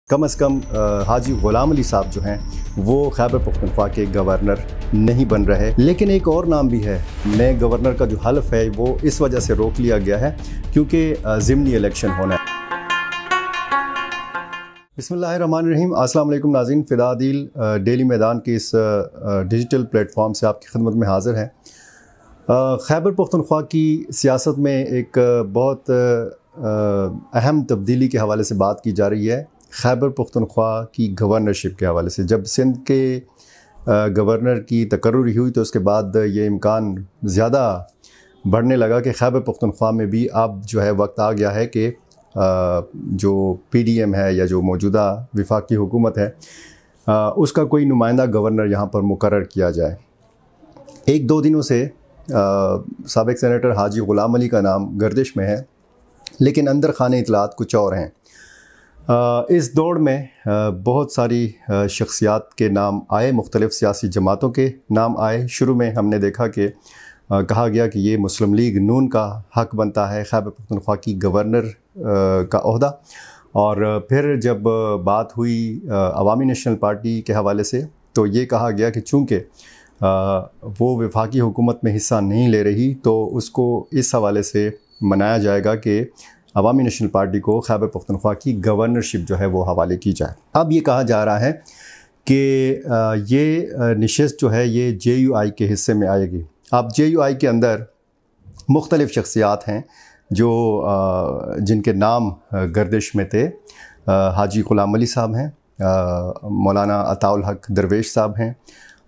कम से कम हाजी ग़ुलाम अली साहब जो हैं वो खैबर पख्तूनख्वा के गवर्नर नहीं बन रहे। लेकिन एक और नाम भी है, नए गवर्नर का जो हल्फ है वो इस वजह से रोक लिया गया है क्योंकि ज़िमनी इलेक्शन होना है। बिस्मिल्लाहिर्रहमानिर्रहीम। अस्सलाम वालेकुम नाज़रीन, फ़िदा आदिल डेली मैदान के इस डिजिटल प्लेटफॉर्म से आपकी खिदमत में हाज़िर है। खैबर पख्तूनख्वा की सियासत में एक बहुत अहम तब्दीली के हवाले से बात की जा रही है, खैबर पख्तूनख्वा की गवर्नरशिप के हवाले से। जब सिंध के गवर्नर की तकर्रुरी हुई तो उसके बाद ये इम्कान ज़्यादा बढ़ने लगा कि खैबर पख्तूनख्वा में भी अब जो है वक्त आ गया है कि जो PDM है या जो मौजूदा वफाकी हुकूमत है उसका कोई नुमाइंदा गवर्नर यहाँ पर मुकर्रर किया जाए। एक दो दिनों से साबिक़ सेनेटर हाजी ग़ुलाम अली का नाम गर्दिश में है, लेकिन अंदर खाने इतलात कुछ और हैं। इस दौड़ में बहुत सारी शख्सियात के नाम आए, मुख्तलिफ़ सियासी जमातों के नाम आए। शुरू में हमने देखा कि कहा गया कि ये मुस्लिम लीग नून का हक़ बनता है खैबर पख्तूनख्वा की गवर्नर का ओहदा, और फिर जब बात हुई अवामी नेशनल पार्टी के हवाले से तो ये कहा गया कि चूँकि वो वफाकी हुकूमत में हिस्सा नहीं ले रही तो उसको इस हवाले से मनाया जाएगा कि अवामी नेशनल पार्टी को खैबर पख्तूनख्वा की गवर्नरशिप जो है वो हवाले की जाए। अब ये कहा जा रहा है कि ये नशिस्त जो है ये JUI के हिस्से में आएगी। अब JUI के अंदर मुख्तलिफ़ शख्सियात हैं जो जिनके नाम गर्दिश में थे। हाजी ग़ुलाम अली साहब हैं, मौलाना अताउल हक दरवेश साहब हैं,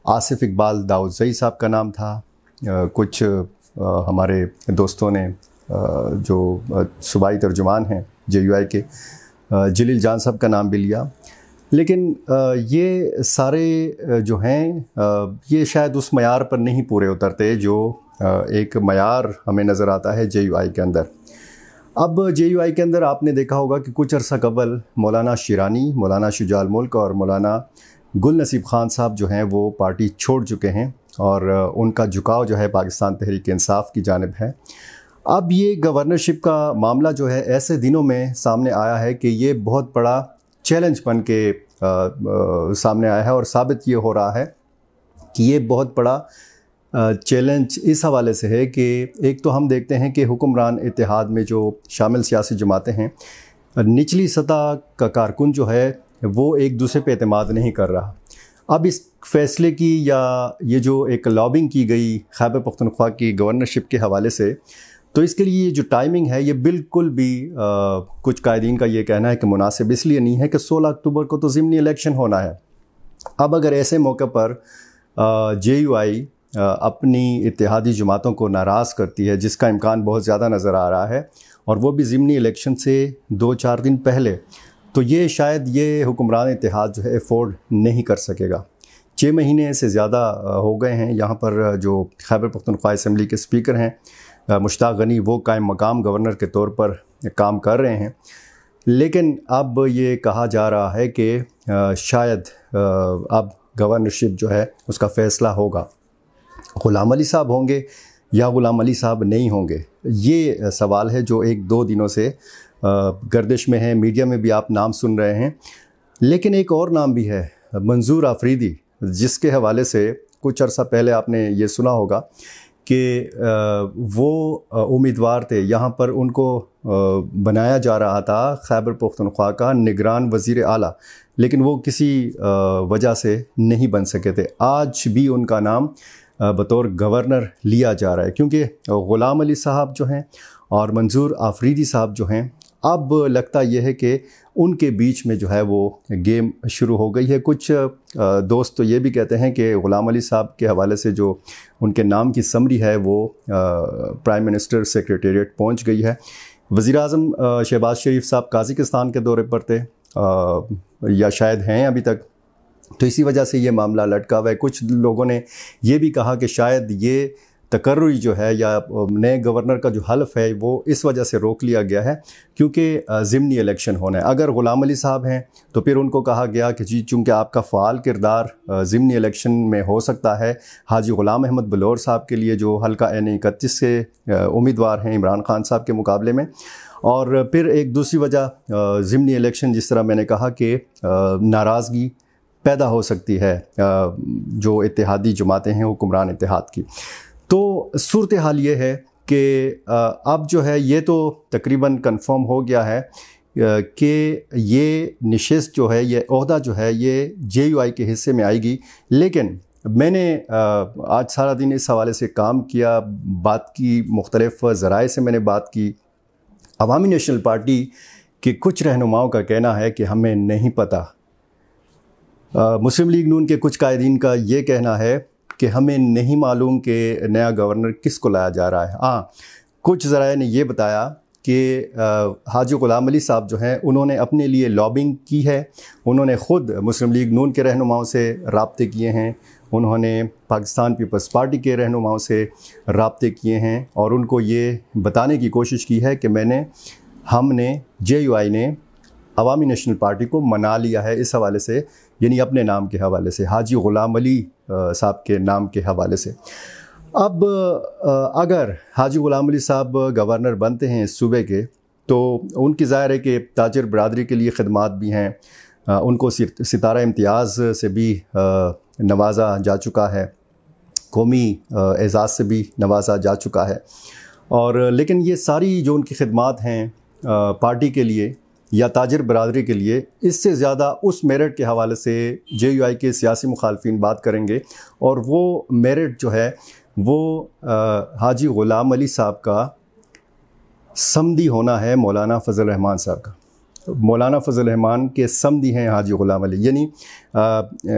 आसिफ इकबाल दाऊदज़ई साहब का नाम था, कुछ हमारे दोस्तों ने जो सूबाई तर्जुमान हैं JUI के जलील जान साहब का नाम भी लिया। लेकिन ये सारे जो हैं ये शायद उस मयार पर नहीं पूरे उतरते जो एक मयार हमें नज़र आता है JUI के अंदर। अब JUI के अंदर आपने देखा होगा कि कुछ अरसा कबल मौलाना शिरानी, मौलाना शुजा मुल्क और मौलाना गुल नसीब ख़ान साहब जो हैं वो पार्टी छोड़ चुके हैं और उनका झुकाव जो है पाकिस्तान तहरीक इंसाफ की जानिब है। अब ये गवर्नरशिप का मामला जो है ऐसे दिनों में सामने आया है कि ये बहुत बड़ा चैलेंज बन के सामने आया है, और साबित ये हो रहा है कि ये बहुत बड़ा चैलेंज इस हवाले से है कि एक तो हम देखते हैं कि हुक्मरान इत्तेहाद में जो शामिल सियासी जमातें हैं, निचली सतह का कारकुन जो है वो एक दूसरे पे एतमाद नहीं कर रहा। अब इस फैसले की या ये जो एक लॉबिंग की गई खैबर पख्तूनख्वा की गवर्नरशिप के हवाले से, तो इसके लिए जो टाइमिंग है ये बिल्कुल भी कुछ कायदीन का ये कहना है कि मुनासिब इसलिए नहीं है कि 16 अक्टूबर को तो ज़िमनी इलेक्शन होना है। अब अगर ऐसे मौके पर JUI अपनी इत्तेहादी जमातों को नाराज़ करती है, जिसका इम्कान बहुत ज़्यादा नज़र आ रहा है, और वो भी ज़िमनी इलेक्शन से 2-4 दिन पहले, तो ये शायद ये हुक्मरान इत्तेहाद जो है अफोर्ड नहीं कर सकेगा। 6 महीने से ज़्यादा हो गए हैं यहाँ पर जो खैबर पख्तूनख्वा असम्बली के स्पीकर हैं मुश्ताक गनी, वो कायम मकाम गवर्नर के तौर पर काम कर रहे हैं। लेकिन अब ये कहा जा रहा है कि शायद अब गवर्नरशिप जो है उसका फ़ैसला होगा, ग़ुलाम अली साहब होंगे या ग़ुलाम अली साहब नहीं होंगे। ये सवाल है जो 1-2 दिनों से गर्दिश में है, मीडिया में भी आप नाम सुन रहे हैं। लेकिन एक और नाम भी है, मंजूर आफरीदी, जिसके हवाले से कुछ अर्सा पहले आपने ये सुना होगा कि वो उम्मीदवार थे, यहाँ पर उनको बनाया जा रहा था खैबर पख्तूनख्वा का निगरान वज़ीर आला, लेकिन वो किसी वजह से नहीं बन सके थे। आज भी उनका नाम बतौर गवर्नर लिया जा रहा है क्योंकि ग़ुलाम अली साहब जो हैं और मंजूर आफरीदी साहब जो हैं, अब लगता यह है कि उनके बीच में जो है वो गेम शुरू हो गई है। कुछ दोस्त तो ये भी कहते हैं कि ग़ुलाम अली साहब के हवाले से जो उनके नाम की समरी है वो प्राइम मिनिस्टर सेक्रेटेरिएट पहुंच गई है। वज़ीर-ए-आज़म शहबाज शरीफ साहब काज़ाकिस्तान के दौरे पर थे या शायद हैं अभी तक, तो इसी वजह से ये मामला लटका हुआ है। कुछ लोगों ने ये भी कहा कि शायद ये तकर्रुरी जो है या नए गवर्नर का जो हल्फ है वो इस वजह से रोक लिया गया है क्योंकि ज़िमनी इलेक्शन होना है। अगर ग़ुलाम अली साहब हैं तो फिर उनको कहा गया कि जी चूँकि आपका फ़ाल किरदार ज़िमनी इलेक्शन में हो सकता है, हाजी ग़ुलाम अहमद बलोर साहब के लिए जो हल्का N31 से उम्मीदवार हैं इमरान खान साहब के मुकाबले में, और फिर एक दूसरी वजह ज़िमनी इलेक्शन, जिस तरह मैंने कहा कि नाराज़गी पैदा हो सकती है जो इत्तेहादी जमातें हैं हुक्मरान इत्तेहाद की। तो सूरत हाल ये है कि अब जो है ये तो तकरीबन कंफर्म हो गया है कि ये नशिस्त जो है, ये ओहदा जो है, ये JUI के हिस्से में आएगी। लेकिन मैंने आज सारा दिन इस हवाले से काम किया, बात की, मुख्तलिफ़ ज़राए से मैंने बात की। अवामी नेशनल पार्टी के कुछ रहनुमाओं का कहना है कि हमें नहीं पता। मुस्लिम लीग नून के कुछ कायदीन का ये कहना है कि हमें नहीं मालूम कि नया गवर्नर किसको लाया जा रहा है। हाँ, कुछ ज़राए ने ये बताया कि हाजी ग़ुलाम अली साहब जो हैं उन्होंने अपने लिए लॉबिंग की है। उन्होंने ख़ुद मुस्लिम लीग नून के रहनुमाओं से राब्ते किए हैं, उन्होंने पाकिस्तान पीपल्स पार्टी के रहनुमाओं से राब्ते किए हैं और उनको ये बताने की कोशिश की है कि हमने JUI ने अवामी नेशनल पार्टी को मना लिया है इस हवाले से, यानी अपने नाम के हवाले से, हाजी ग़ुलाम अली साहब के नाम के हवाले से। अब अगर हाजी ग़ुलाम अली साहब गवर्नर बनते हैं इस सूबे के, तो उनकी ज़ाहिर है कि ताजिर बरादरी के लिए ख़िदमात भी हैं, उनको सितारा इम्तियाज़ से भी नवाजा जा चुका है, कौमी एज़ाज़ से भी नवाजा जा चुका है। और लेकिन ये सारी जो उनकी ख़िदमात हैं पार्टी के लिए या ताजिर बरादरी के लिए, इससे ज़्यादा उस मेरिट के हवाले से JUI के सियासी मुखालफिन बात करेंगे। और वो मेरिट जो है वो हाजी ग़ुलाम अली साहब का समदी होना है मौलाना फ़ज़ल रहमान साहब का। मौलाना फ़ज़ल रहमान के समदी हैं हाजी ग़ुलाम अली, यानी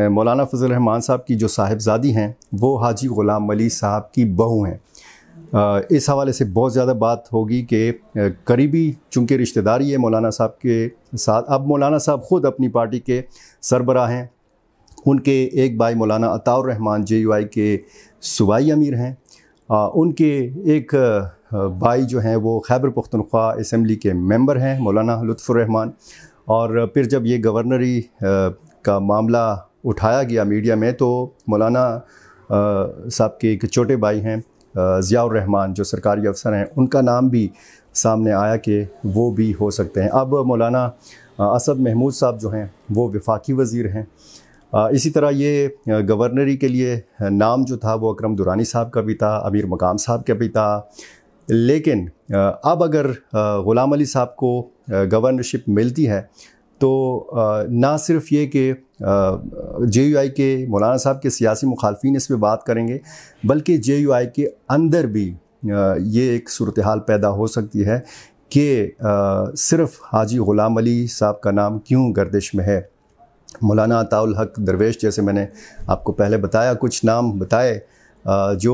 मौलाना फ़ज़ल रहमान साहब की जो साहिबजादी हैं वो हाजी ग़ुलाम अली साहब की बहू हैं। इस हवाले से बहुत ज़्यादा बात होगी कि करीबी चूँकि रिश्तेदारी है मौलाना साहब के साथ। अब मौलाना साहब ख़ुद अपनी पार्टी के सरबराह हैं, उनके एक भाई मौलाना अताउर रहमान JUI के सूबाई अमीर हैं, उनके एक भाई जो हैं वो खैबर पख्तूनख्वा असम्बली के मेंबर हैं मौलाना लुत्फ़ुर रहमान। और फिर जब ये गवर्नरी का मामला उठाया गया मीडिया में, तो मौलाना साहब के एक छोटे भाई हैं ज़ियाउर रहमान जो सरकारी अफसर हैं, उनका नाम भी सामने आया कि वो भी हो सकते हैं। अब मौलाना असद महमूद साहब जो हैं वो वफाकी वज़ीर हैं। इसी तरह ये गवर्नरी के लिए नाम जो था वो अकरम दुरानी साहब का भी था, अमीर मकाम साहब का भी था। लेकिन अब अगर ग़ुलाम अली साहब को गवर्नरशिप मिलती है तो ना सिर्फ ये कि JUI के मौलाना साहब के सियासी मुखालफिन इस पर बात करेंगे, बल्कि JUI के अंदर भी ये एक सूरत हाल पैदा हो सकती है कि सिर्फ़ हाजी ग़ुलाम अली साहब का नाम क्यों गर्दिश में है। मौलाना अताउल हक दरवेश, जैसे मैंने आपको पहले बताया, कुछ नाम बताए जो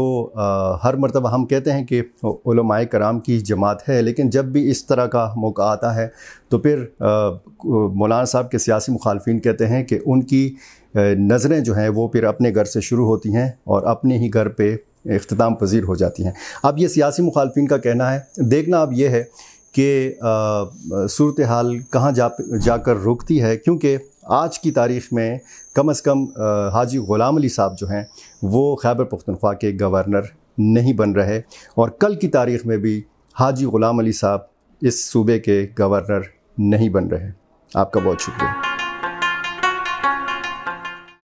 हर मरतबा हम कहते हैं कि उलमाए कराम की जमात है, लेकिन जब भी इस तरह का मौका आता है तो फिर मौलाना साहब के सियासी मुखालफिन कहते हैं कि उनकी नज़रें जो हैं वो फिर अपने घर से शुरू होती हैं और अपने ही घर पे इख्तिताम पजीर हो जाती हैं। अब ये सियासी मुखालफिन का कहना है, देखना अब ये है कि सूरत हाल कहाँ जाकर रुकती है, क्योंकि आज की तारीख़ में कम से कम हाजी ग़ुलाम अली साहब जो हैं वो खैबर पख्तूनख्वा के गवर्नर नहीं बन रहे, और कल की तारीख़ में भी हाजी ग़ुलाम अली साहब इस सूबे के गवर्नर नहीं बन रहे। आपका बहुत शुक्रिया।